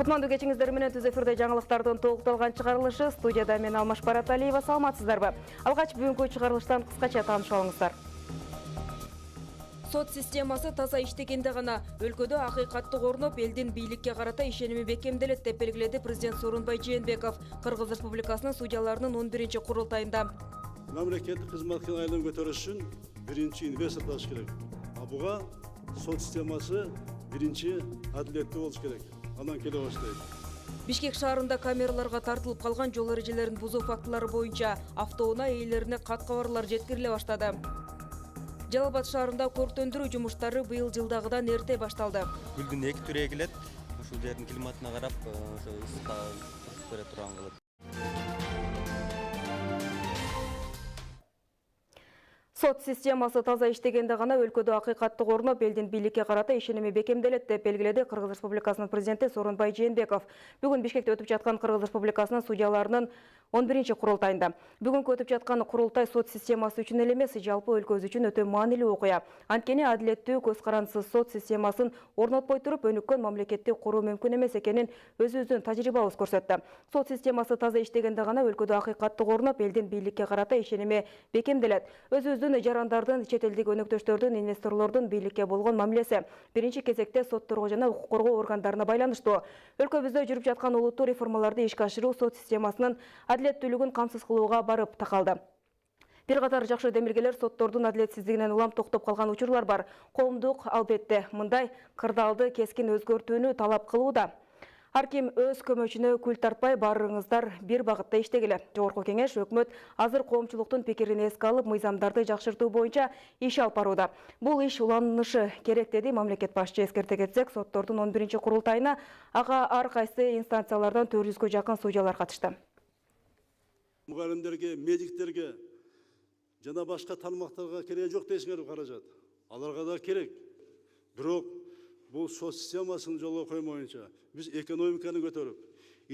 Кутмандуу кечиңиздер менен түз эфирде жаңылыктардын толукталган чыгарылышы. Студияда мен Алмаш Бараталиева. Саламатсыздарбы? Алгач бүгүнкү чыгарылыштан кыскача таанышып алыңыздар. Сот системасы таза иштегенде гана өлкөдө акыйкаттык орноп, элдин бийликке карата ишеними бекемделет деп белгиледи президент Сооронбай Жээнбеков Кыргыз Республикасынын судьяларынын 11-курултайында. Мамлекеттик кызматкерлердин айлығын көтөрүш үчүн биринчи инвестор табыш керек. Буга сот системасы биринчи адилеттүү болуш керек. Анан келе баштайт. Бишкек шаарында камераларга тартылып калган жол эрежелерин бузуу фактылары боюнча автоунаа ээлерине кат-кабарлар жеткириле баштады. Жалал Абад шаарында көрктөндүрүү жумуштары быйыл жылдагыдан эрте башталды. Гүлдүн эки түрү эгилет. Ушул жердин климатына карап, ошо ысыкка туруп бере турган кылып. Сот системасы таза иштегенде гана өлкөдө акыйкаттык орноп, элдин бийликке карата ишеними бекемделет деп белгиледи Кыргыз Республикасынын президенти Сооронбай Жээнбеков. Бүгүн Бишкекте өтүп жаткан Кыргыз Республикасынын судьяларынын 11-курултайында. Бүгүнкү өтүп жаткан курултай сот системасы үчүн эле эмес, жалпы өлкөбүз үчүн өтө маанилүү окуя. Анткени адилеттүү, көз карандысыз сот системасын орнотпой туруп, өнүккөн мамлекетти куруу мүмкүн эмес экенин өзүбүздүн тажрыйбабыз көрсөттү. Сот системасы таза иштегенде гана өлкөдө акыйкаттык орноп, элдин бийликке карата ишеними бекемделет. Өзүбүздүн жарандардын, чет элдик өнөктөштөрдүн, инвесторлордун бийликке болгон мамилеси биринчи кезекте сотторго жана укук коргоо органдарына байланыштуу. Өлкөбүздө жүрүп жаткан улуттуу реформаларды ишке ашыруу сот системасынын адилеттүүлүгүн камсыз кылууга барып такалды. Бир катар жакшы демилгелер соттордун адилетсиздигинен улам токтоп калган учурлар бар. Коомдук албетте мындай кырдаалды кескин өзгөртүүнү талап кылууда. Ар ким өз көмөчүнө күл тартпай, баарыңыздар бир багытта иштегиле. Жогорку кеңеш өкмөт азыр коомчулуктун пикирин эске алып, мыйзамдарды жакшыртуу боюнча иш алып барууда. Бул иш уланышы керек, деди мамлекет башчы. Эскерте кетсек, соттордун 11-курултайына ага ар кайсы инстанциялардан 400-гө жакын судьялар катышты. Мугалимдерге, медиктерге жана башка тармактарга кереги жок дейсиңер каражат. Аларга да керек. Бирок бул сот системасын жолго коймоюнча биз экономиканы көтөрүп,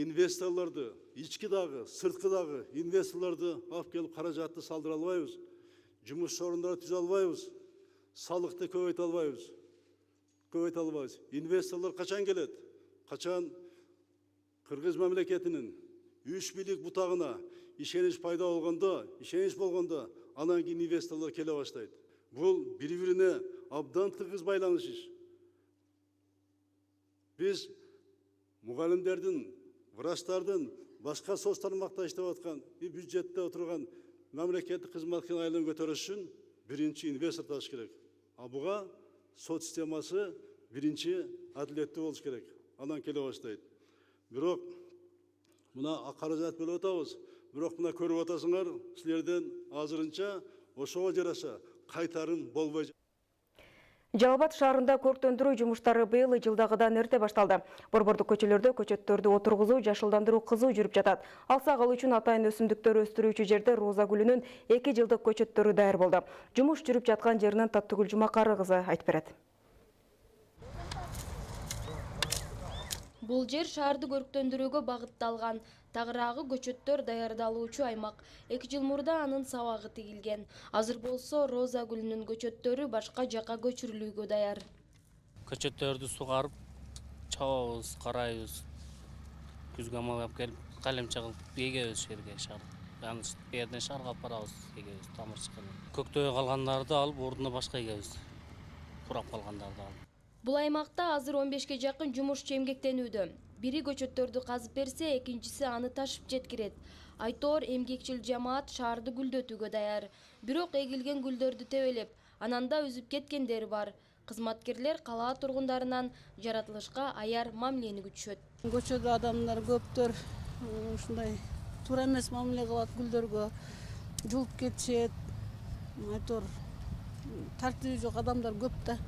инвесторлорду, ички дагы, сырткы дагы инвесторлорду алып келип каражатты салдыра албайбыз. Жумуш орундарын түзө албайбыз. Салыкты көбөйтө албайбыз. Инвесторлор качан келет? Качан Кыргыз мамлекетинин үч бийлик бутагына ишенич пайда болгондо, анан кийин инвесторлор келе баштайт. Бул бири-бирине абдан тыгыз байланыш иш. Biz mugallimlerden, врачтардын, башка соц тармакта иштеп аткан, бюджетте отурган мамлекеттик кызматкерлердин айлыгын көтөрүш үчүн биринчи инвестор табыш керек. Буга сот системасы биринчи адилеттүү болуш керек. Анан келе баштайт. Бирок мына каражат бөлүп атабыз. Бирок мына көрүп атасыңар, силерден азырынча ошого жараша кайтарым болбой. Жалал Абад шаарында көрктөндүрүү жумуштары быйыл жылдагыдан эрте башталды. Борбордук көчөлөрдө көчөттөрдү отургузуу, жашылдандыруу кызуу жүрүп жатат. Алсак ал үчүн атайын өсүмдүктөр өстүрүүчү жерде Роза гүлүнүн 2 жылдык көчөттөрү даяр болду. Жумуш жүрүп жаткан жеринен Таттыгүл Жумакары кызы айтып берет. Бул жер шаарды көрктөндүрүүгө багытталган. Тагыраагы көчөттөр даярдалуучу аймак. 2 жыл мурда анын сабагы тигилген. Азыр болсо Роза гүлүнүн көчөттөрү башка жакка көчүрүлүүгө даяр. Көчөттөрдү сугарып, чабабыз, карайбыз. Күзгө амалап келип, калемче кылып эгебиз жерге шаар. Аны жерден шаарга алып барабыз, эгебиз тамыр чыккан. Көктөбөй калгандарды алып, ордуна башка эгебиз. Курап калгандарды алып. Бул аймакта азыр 15ке жакын жумуш эмгектенүүдө. Бири көчөттөрдү казып берсе, экинчиси аны ташып жеткирет. Айтор эмгекчил жамаат шаарды гүлдөтүүгө даяр. Бирок эгилген гүлдөрдү тебелеп, ананда үзүп кеткендер бар. Кызматкерлер калаа тургундарынан жаратылышка аяр мамилени күтүшөт. Көчөдө адамдар көптөр ушундай туура эмес мамиле кылат гүлдөргө, жулуп кетишет. Айтор тартиби жок адамдар көп да.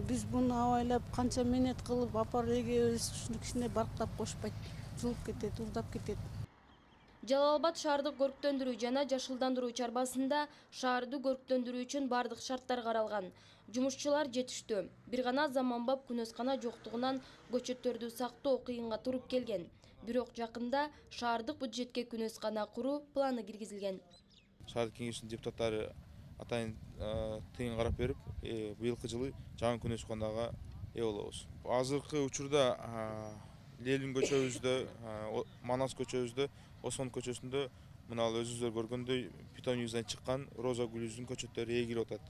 Biz bunu avaylap, kança menet kılıp, apar эгебиз, ушуну кичине барктап кошпойт, жулуп кетет, уздап кетет. Жалал Абад шаардык көрктөндүрүү жана жашылдандыруу чарбасында шаарды көрктөндүрүү үчүн бардык шарттар каралган. Жумушчулар жетиштүү. Бир гана заманбап күнөскана жоктугунан көчөттөрдү сактоо кыйынга туруп келген. Бирок жакында шаардык бюджетке күнөскана куруу планы киргизилген. Шаардык кеңештин депутаттары атайын тыйын карап берип, быйылкы жылы жаңы күнөсканага ээ болобуз. Азыркы учурда Ленин көчөбүздө, Манас көчөбүздө, Осман көчөсүндө мына өзүңүздөр көргөндөй питомнигибизден чыккан роза гүлүбүздүн көчөттөрү эгилип атат.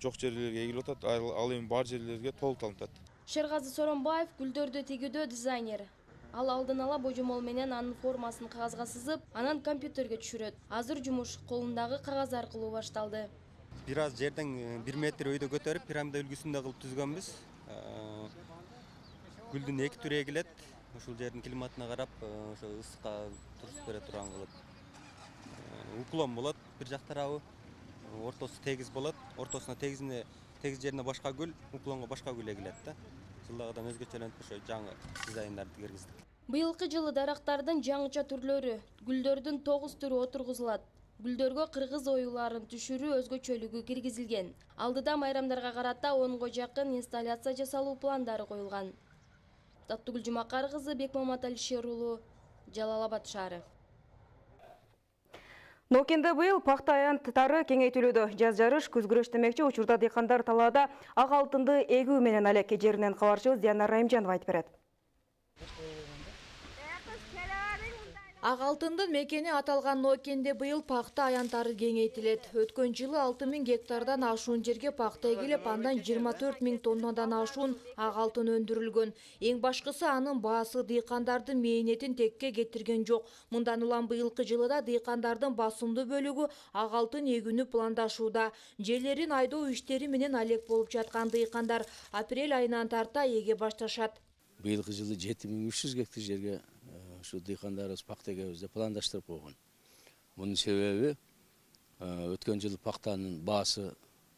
Жок жерлерге эгилип атат, ал эми бар жерлерге толук алынып атат. Шергази Соронбаев гүлдөрдү тигүүдө дизайнер. Ал алдын ала божомол менен анын формасын кагазга сызып, анан компьютерге түшүрөт. Азыр жумуш колундагы кагаз аркылуу башталды. Бир аз жерден 1 метр өйдө көтөрүп, пирамида үлгүсүндө кылып түзгөнбүз. Гүлдүн эки түрү эгилет. Ушул жердин климатына карап, ошо ысыкка туруп бере турган кылып. Уклон болот, бир жак тарабы, ортосу тегиз болот. Ортосуна тегиз жерине башка гүл, уклонго башка гүл эгилет да. Жылдагыдан өзгөчөлөнүп ошо жаңы дизайндарды киргиздик. Быйылкы жылы дарактардын жаңыча түрлөрү, гүлдөрдүн 9 түрү отургузулат. Гүлдөргө кыргыз оюларын түшүрүү өзгөчөлүгү киргизилген. Алдыда майрамдарга карата 10го жакын инсталляция жасалуу пландары коюлган. Таттыгүл Жумакар кызы, Бекмамат Алишер уулу, Жалал Абад шаары. Нокенде быйыл пахта аянттары кеңейтилүүдө. Жаз жарыш, күз күрөш демекчи учурда дыйкандар талаада ак алтынды эгүү менен алек. Жеринен кабарчыбыз Диана Райымжанова айтып берет. Ак алтындын мекени аталган Нокенде быйыл пахта аянттары кеңейтилет. Өткөн жылы 6000 гектардан ашуун жерге пахта эгилип, андан 24 000 тоннадан ашуун ак алтын өндүрүлгөн. Эң башкысы анын баасы дыйкандардын мээнетин текке кетирген жок. Мындан улам быйылкы жылда дыйкандардын басымдуу бөлүгү ак алтын эгүүнү пландашууда. Жерлерин айдоо иштери менен алек болуп жаткан дыйкандар апрель айынан тарта эге башташат. Быйылкы жылы 7300 гектар жерге şu dıykandarız pakta егебизде пландаштырып койгон. Bunun себеби өткөн жылы пактанын баасы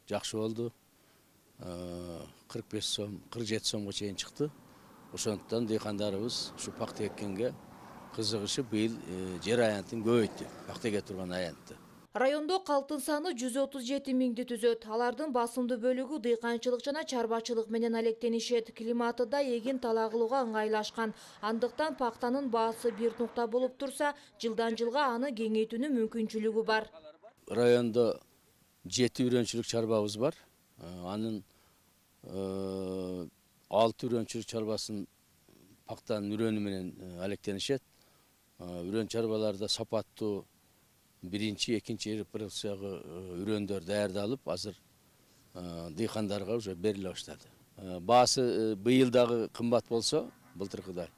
жакшы болду. 45 сом, 47 сомго чейин чыкты. Ошондуктан дыйкандарыбыз ушу пакта эккенге кызыгышып быйыл жер аянтын көбөйттү. Пакта эге турган аянтты. Райондо калтын саны 137 миңди түзөт. Алардын басымдуу бөлүгү дыйканчылык жана чарбачылык менен алектенишет. Климаты да эгин талагылууга ыңгайлашкан. Андыктан пактанын баасы бир нукта болуп турса, жылдан жылга аны кеңейтүүнүн мүмкүнчүлүгү бар. Райондо 7 үрөнчүлүк чарбабыз бар. Анын 6 үрөнчүлүк чарбасын пактанын үрөнү менен алектенишет. Үрөн чарбаларда сапаттуу биринчи, экинчи репрессиягы үрөндөр даярдалып, азыр дыйкандарга уже бериле баштады. Баасы быйылдагы кымбат болсо, былтыркыдай,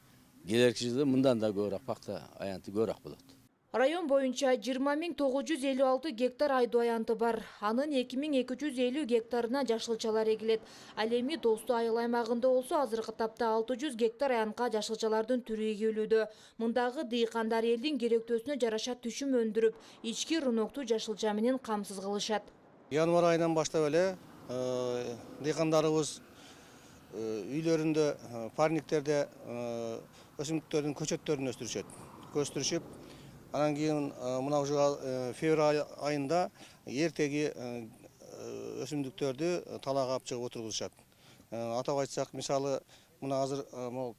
келерки жылы мындан да көбүрөөк пакта аянты көбүрөөк болот. Район боюнча 20 956 гектар айдоо аянты бар. Анын 2250 гектарына жашылчалар эгилет. Ал эми Достуу айыл аймагында болсо азыркы тапта 600 гектар аянтка жашылчалардын түрү эгилүүдө. Мындагы дыйкандар элдин керектөөсүнө жараша түшүм өндүрүп, ички руноктуу жашылча менен камсыз кылышат. Январь айынан баштап эле дыйкандарыбыз үйлөрүндө, парниктерде өсүмдүктөрдүн көчөттөрүн өстүрүшөт. Анан кийин мына уже февраль айында эртеги өсүмдүктөрдү талаага алып чыгып отургузушат. Атап айтсак, мисалы, мына азыр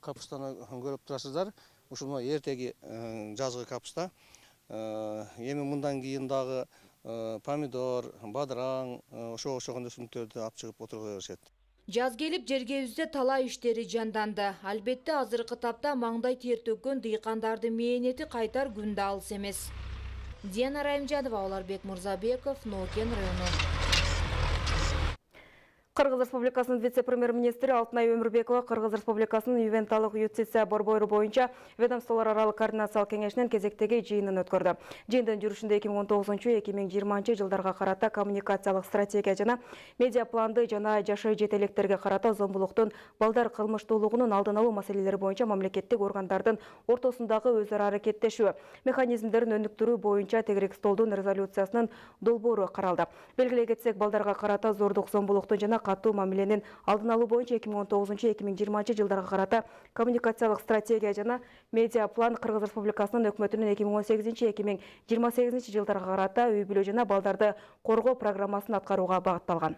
капустаны көрүп турасыздар. Ушул эртеги жазгы капуста. Эми мындан кийин дагы помидор, бадыраң, ошогон өсүмдүктөрдү алып чыгып отургуза беришет. Жаз келип жергебизде талаа иштери жанданды. Албетте азыркы тапта маңдай тер төккөн дыйкандардын мээнети кайтар күн да алыс эмес. Диана Райымжанова, Оларбек Мурзабеков, Нокен району. Кыргыз Республикасынын вице-премьер-министри Алтынай Өмүрбекова Кыргыз Республикасынын ювенталык юстиция борбору боюнча ведомстволор аралык координациялык кеңешинин кезектеги жыйынын өткөрдү. Жыйындын жүрүшүндө 2019-2020 жылдарга карата коммуникациялык стратегия жана медиа планды жана жашы жетелектерге карата зомбулуктун, балдар кылмыштуулугунун алдын алуу маселелери боюнча мамлекеттик органдардын ортосундагы өз ара аракеттешүү механизмдерин өнүктүрүү боюнча тегерек столдун резолюциясынын долбоору каралды. Белгилей кетсек, балдарга карата зордук, зомбулуктун жана катуу мамиленин алдын алуу боюнча 2019-2020 жылдарга карата коммуникациялык стратегия жана медиа план Кыргыз Республикасынын өкмөтүнүн 2018-2028 жылдарга карата үй бүлө жана балдарды коргоо программасын аткарууга багытталган.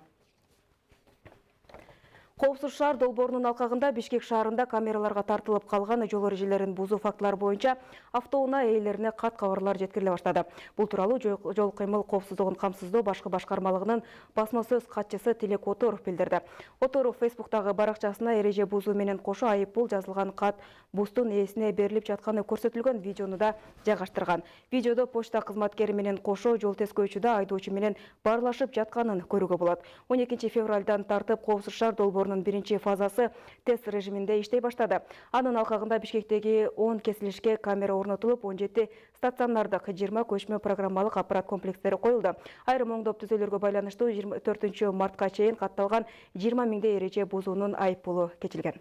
Коопсуз шаар долбоорунун алкагында Бишкек шаарында камераларга тартылып калган жол эрежелерин бузуу фактылары боюнча автоунаа ээлерине кат кабарлар жеткириле баштады. Бул тууралуу жол кыймыл коопсуздугун камсыздоо башкы башкармалыгынын басма сөз катчысы Тилек Отуров билдирди. Отуров Фейсбуктагы баракчасына эреже бузуу менен кошо айыппул жазылган кат бустун ээсине берилип жатканы көрсөтүлгөн видеону да жайгаштырган. Видеодо почта кызматкери менен кошо жол тескөөчүдө айдоочу менен баарлашып жатканын көрүүгө болот. 12 февралдан тартып Коопсуз шаар долбоорунун биринчи фазасы тест режиминде иштей баштады. Анын алкагында Бишкектеги 10 кесилишке камера орнотулуп, 17 стационардык 20 көчмө программалык аппарат комплекстери коюлду. Айрым оңдоп түзөөлөргө байланыштуу 24 мартка чейин катталган 20 миңдей эреже бузуунун айыппулу кечилген.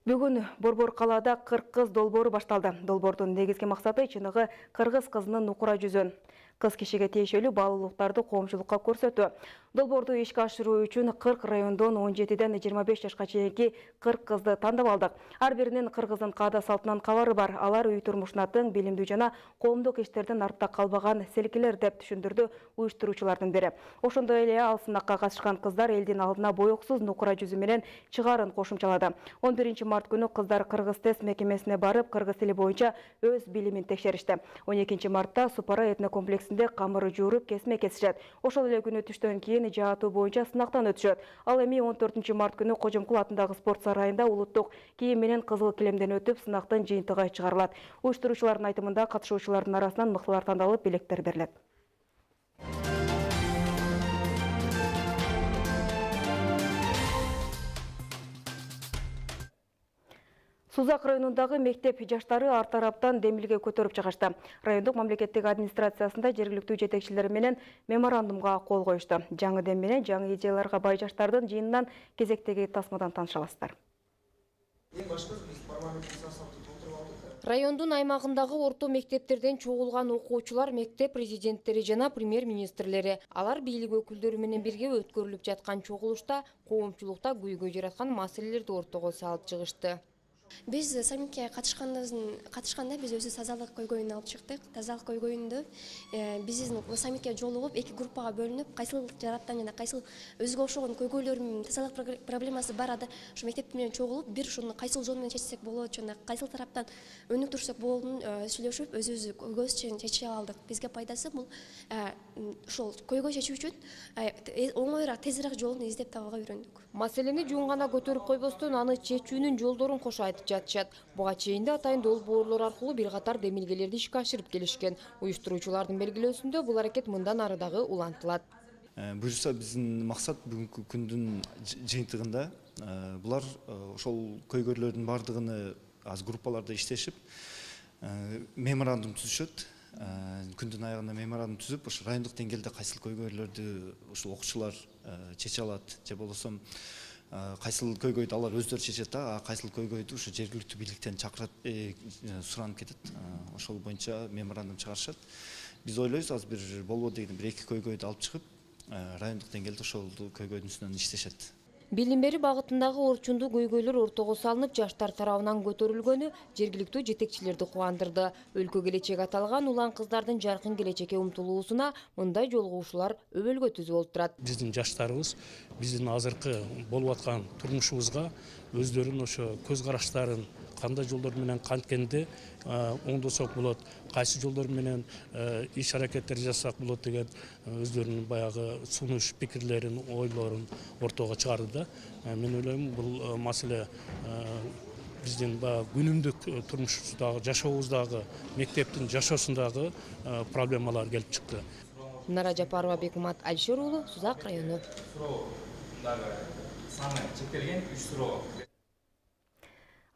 Бүгүн Борбор калаада кыргыз долбоору башталды. Долбоордун негизги максаты чыныгы кыргыз кызынын нукура жүзөн кыз кишиге тиешелүү баалуулуктарды коомчулукка көрсөтүү. Долбоорду ишке ашыруу үчүн 40 райондон 17ден 25 жашка чейинки 40 кызды тандап алдык. Ар биринин кыргыздын каада салтынан кабары бар. Алар үй турмушуна тең, билимдүү жана коомдук иштерден артта калбаган селкилер деп түшүндүрдү уюштуруучулардын бири. Ошондой эле ал сынакка катышкан кыздар элдин алдына боёксуз нукура жүзү менен чыгаарын кошумчалады. 11 март күнү кыздар Кыргыз тест мекемесине барып, кыргыз тили боюнча өз билимин текшеришти. 12 мартта Супара этнокомплексинде камыры жууруп кесме кесишет. Ошол эле күнү түштөн кийин жаатуу боюнча сынактан өтүшөт. Ал эми 14 март күнү Кожомкул атындагы спорт сарайында улуттук кийим менен кызыл килемден өтүп, сынактын жыйынтыгы чыгарылат. Уюштуруучулардын айтымында катышуучулардын арасынан мыктылар тандалып, белектер берилет. Сузак районундагы мектеп жаштары ар тараптан демилге көтөрүп чыгышты. Райондук мамлекеттик администрациясында жергиликтүү жетекчилер менен меморандумга кол коюшту. Жаңы дем менен жаңы идеяларга бай жаштардын жыйынынан кезектеги тасмадан тааныша аласыздар. Райондун аймагындагы орто мектептерден чогулган окуучулар, мектеп президенттери жана премьер-министрлери алар бийлик өкүлдөрү менен бирге өткөрүлүп жаткан чогулушта коомчулукта көйгөй жараткан маселелерди ортого салып чыгышты. Биз саммитке катышканда биз өзүбүз тазалык көйгөйүн алып чыктык. Тазалык көйгөйүндө биздин саммитке жолугуп эки группага бөлүнүп, кайсыл жараттан жана кайсыл өзгө окшогон көйгөйлөр тазалык проблемасы бар ушу мектеп менен чогулуп, бир ушуну кайсыл жол менен чечсек болот жана кайсыл тараптан өнүктүрсөк болоорун сүйлөшүп, өзүбүз көйгөйүбүз чейин чечип алдык. Бизге пайдасы бул ошол көйгөй чечүү үчүн оңоюраак, тезирээк жолун издеп табууга үйрөндүк. Маселени жөн гана көтөрүп койбостон, аны чечүүнүн жолдорун кошо айтып жатышат. Буга чейин да атайын долбоорлор аркылуу бир катар демилгелерди ишке ашырып келишкен. Уюштуруучулардын белгилөөсүндө бул аракет мындан ары дагы улантылат. Буюрса биздин максат бүгүнкү күндүн жыйынтыгында булар ошол көйгөйлөрдүн бардыгыны аз группаларда иштешип меморандум түзүшөт. Күндүн аягында меморандум түзүп, ошо райондук деңгээлде кайсыл көйгөйлөрдү ушул окуучулар чече алат, же болбосо кайсыл көйгөйдү алар өздөрү чечет, кайсыл көйгөйдү ушу жергиликтүү бийликтен чакырат, суранып кетет. Ошол боюнча меморандум чыгарышат. Биз ойлойбуз, азыр бир болбоду деген бир эки көйгөйдү алып чыгып, райондук деңгээлде ошол көйгөйдүн үстүнөн иштешет. Билим берүү багытындагы орчундуу көйгөйлөр ортого салынып, жаштар тарабынан көтөрүлгөнү жергиликтүү жетекчилерди кубандырды. Өлкө келечек аталган улан кыздардын жаркын келечекке умтулуусуна мындай жолугушуулар өбөлгө түзүп болуп турат. Биздин жаштарыбыз биздин азыркы болуп аткан турмушубузга өздөрүнүн ошо көз караштарын кандай жолдор менен канткенде оңдосок болот, кайсы жолдор менен иш аракеттер жасасак болот деген өздөрүнүн баягы сунуш пикирлерин, ойлорун ортого чыгарды да. Мен ойлойм, бул маселе биздин күнүмдүк турмушубуздагы, жашообуздагы, мектептин жашоосундагы проблемалар келип чыкты. Нара Жапарова, Бекмамат Алишер уулу, Сузак району.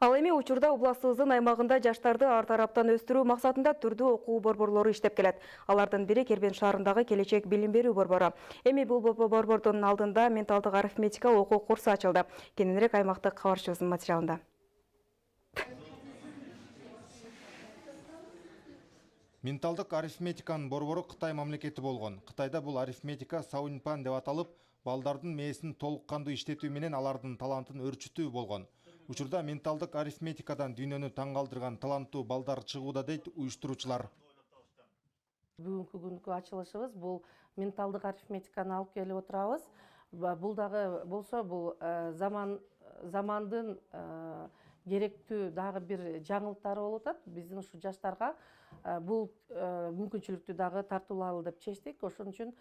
Ал эми учурда областыбыздын аймагында жаштарды ар тараптан өстүрүү максатында түрдүү окуу борборлору иштеп келет. Алардын бири Кербен шаарындагы келечек билим берүү борбору. Эми бул борбордун алдында менталдык арифметика окуу курсу ачылды. Кененирээк аймактык кабарчыбыздын материалында. Менталдык арифметиканын борбору Кытай мамлекети болгон. Кытайда бул арифметика саунпан деп аталып, балдардын мээсин толук кандуу иштетүү менен алардын талантын өрчүтүү болгон. Учурда менталдык арифметикадан дүйнөнү таң калтырган таланттуу балдар чыгууда дейт уюштуруучулар. Бүгүнкү күнкү ачылышыбыз бул менталдык арифметиканы алып келип отурабыз. Бул дагы болсо бул замандын керектүү дагы бир жаңылыктары болуп атат. Биздин ушу жаштарга бул мүмкүнчүлүктү дагы тартуулайлы деп чечтик. Ошон үчүн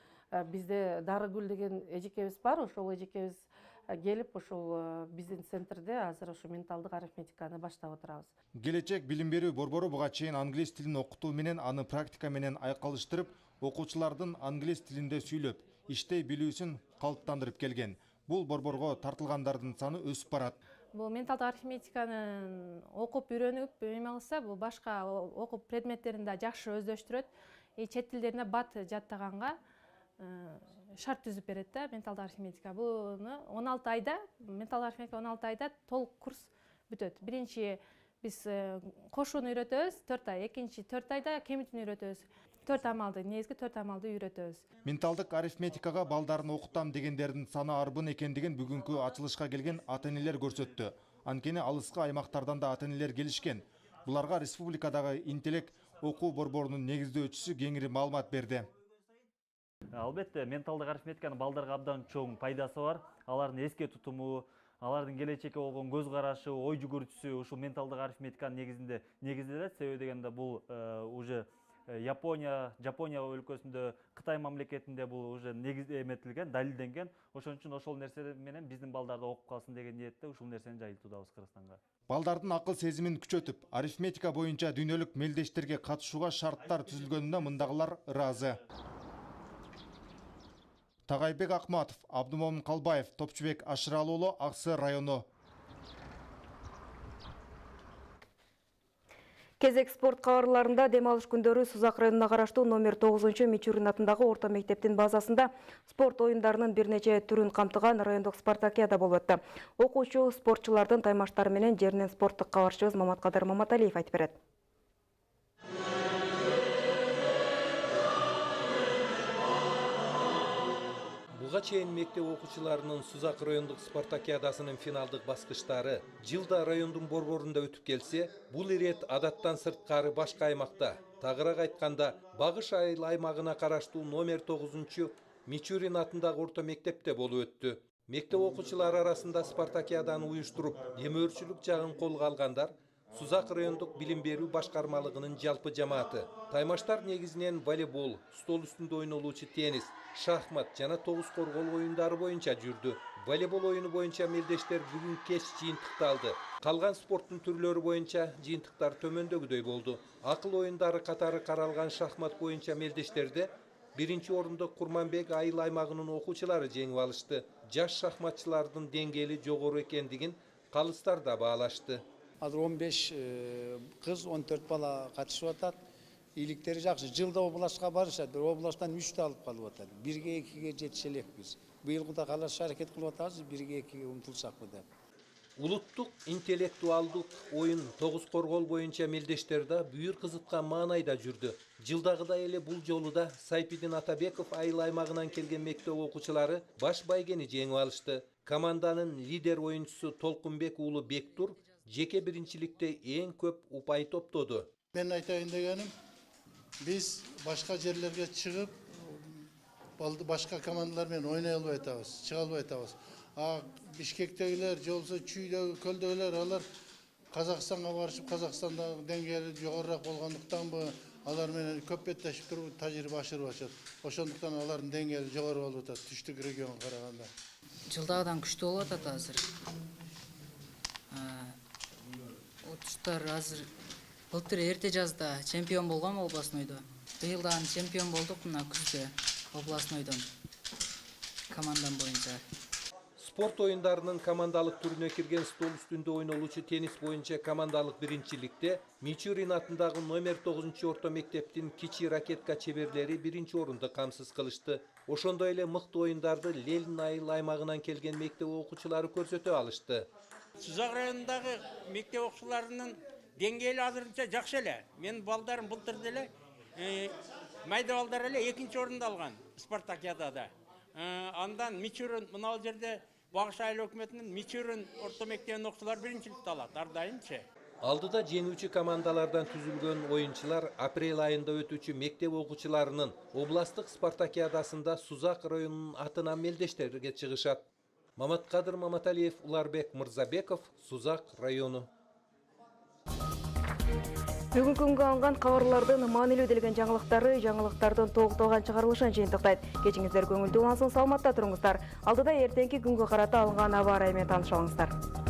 бизде Дарыгүл деген эжекебиз бар. Ошол эжекебиз келип ушул биздин центрде азыр ушу менталдык арифметиканы баштап отурабыз. Келечек билим берүү борбору буга чейин англис тилин окутуу менен аны практика менен айкалыштырып, окуучулардын англис тилинде сүйлөп, иштей билүүсүн калыптандырып келген. Бул борборго тартылгандардын саны өсүп барат. Бул менталдык арифметиканы окуп үйрөнүп, эме кылса, бул башка окуп предметтерин да жакшы өздөштүрөт. Чет тилдерине бат жаттаганга шарт түзүп берет да менталдык арифметика. Буну 16 айда, менталдык арифметика 16 айда толук курс бүтөт. Биринчи биз кошууну үйрөтөбүз 4 ай, экинчи 4 айда кемитүүнү үйрөтөбүз. 4 амалды, негизги 4 амалды үйрөтөбүз. Менталдык арифметикага балдарын окутам дегендердин саны арбын экендигин бүгүнкү ачылышка келген ата-энелер көрсөттү. Анткени алыскы аймактардан да ата-энелер келишкен. Буларга республикадагы интеллект окуу борборунун негиздөөчүсү кеңири маалымат берди. Албетте, менталдык арифметиканын балдарга абдан чоң пайдасы бар. Алардын эске тутуму, алардын келечекке болгон көз карашы, ой жүгүртүүсү ушул менталдык арифметиканын негизинде негизделет. Себеби дегенде бул уже Жапония өлкөсүндө, Кытай мамлекетинде бул уже негиз эметилген, далилденген. Ошон үчүн ошол нерсе менен биздин балдар да окуп калсын деген ниетте ушул нерсени жайылтуудабыз Кыргызстанга. Балдардын акыл сезимин күчөтүп, арифметика боюнча дүйнөлүк мелдештерге катышууга шарттар түзүлгөнүнө мындагылар ыраазы. Тагайбек Акматов, Абдумомун Калбаев, Топчубек Ашыралы уулу, Аксы району. Кезек спорт кабарларында дем алыш күндөрү Сузак районуна караштуу номер 9 Мичурин атындагы орто мектептин базасында спорт оюндарынын бир нече түрүн камтыган райондук спартакиада болуп өттү. Окуучу спортчулардын таймаштары менен жеринен спорттук кабарчыбыз Маматкадыр Маматалиев айтып берет. Буга чейин мектеп окуучуларынын Сузак райондук спартакиадасынын финалдык баскычтары жылда райондун борборунда өтүп келсе, бул ирет адаттан сырткары башка аймакта, тагыраак айтканда, Багыш айыл аймагына караштуу номер 9 Мичурин атындагы орто мектепте болуп өттү. Мектеп окуучулары арасында спартакиаданы уюштуруп, демөөрчүлүк жагын колго алгандар Сузак райондук билим берүү башкармалыгынын жалпы жамааты. Таймаштар негизинен волейбол, стол үстүндө ойнолуучу теннис, шахмат жана тогуз коргол оюндары боюнча жүрдү. Волейбол оюну боюнча мелдештер бүгүн кеч жыйынтыкталды. Калган спорттун түрлөрү боюнча жыйынтыктар төмөндөгүдөй болду. Акыл оюндары катары каралган шахмат боюнча мелдештерде биринчи орунду Курманбек айыл аймагынын окуучулары жеңип алышты. Жаш шахматчылардын деңгээли жогору экендигин калыстар да баалашты. Азыр 15 кыз, 14 бала катышып атат. Иликтери жакшы. Жылда областка барышат. Областтан 3 алып калып атат. 1-2 жетише элекпиз. Быйылгыда калаш аракет кылып атабыз, 1-2 умтулсакпы деп. Улуттук интеллектуалдык оюн тогуз коргол боюнча мелдештерде бүйүр кызыткан маанайда жүрдү. Жылдагыдай эле бул жолу да Сайпидин Атабеков айыл аймагынан келген мектеп окуучулары баш байгени жеңип алышты. Команданын лидер оюнчусу Толкунбек уулу Бектур жеке биринчиликте эң көп упай топтоду. Мен айтайын дегеним, биз башка жерлерге чыгып, башка командалар менен ойнай албай атабыз, чыга албай атабыз. Бишкектегилер, жолсо Чүйдөгү, Көлдөгүлөр, алар Казакстанга барышып, Казакстанда деңгээли жогорураак болгондуктанбы, алар менен көп беттешип туруп тажрыйба ашырып атат. Ошондуктан алардын деңгээли жогору болуп атат, түштүк регионго караганда. Жылдагыдан күчтүү болуп атат азыр. Отуштар азыр былтыр эрте жазда чемпион болгон областнойдо. Быйылдан чемпион болдук мына күздө областнойдон командам боюнча. Спорт оюндарынын командалык түрүнө кирген стол үстүндө ойнолуучу теннис боюнча командалык биринчиликте Мичурин атындагы номер 9 орто мектептин кичи ракетка чеберлери биринчи орунду камсыз кылышты. Ошондой эле мыкты оюндарды Ленин айыл аймагынан келген мектеп окуучулары көрсөтө алышты. Сузак районундагы мектеп окуучуларынын деңгээли азырынча жакшы эле. Мен балдарым былтыр деле майда балдар эле экинчи орунду алган спартакиадада. Андан Мичурин мына жерде Багыш айыл өкмөтүнүн Мичурин орто мектебинин окуучулары биринчиликти алат ар дайымчы. Алдыда жеңүүчү командалардан түзүлгөн оюнчулар апрель айында өтүүчү мектеп окуучуларынын областтык спартакиадасында Сузак районунун атынан мелдештерге чыгышат. Маматкадыр Маматалиев, Уларбек Мырзабеков, Сузак району. Бүгүнкү күнгө алынган кабарлардын маанилүү делген жаңылыктардын толукталган чыгарылышын жыйынтыктайт. Кечиңиздер көңүлдүү улансын, саламатта туруңуздар. Алдыда эртеңки күнгө карата алынган аба ырайы менен тааныша алыңыздар.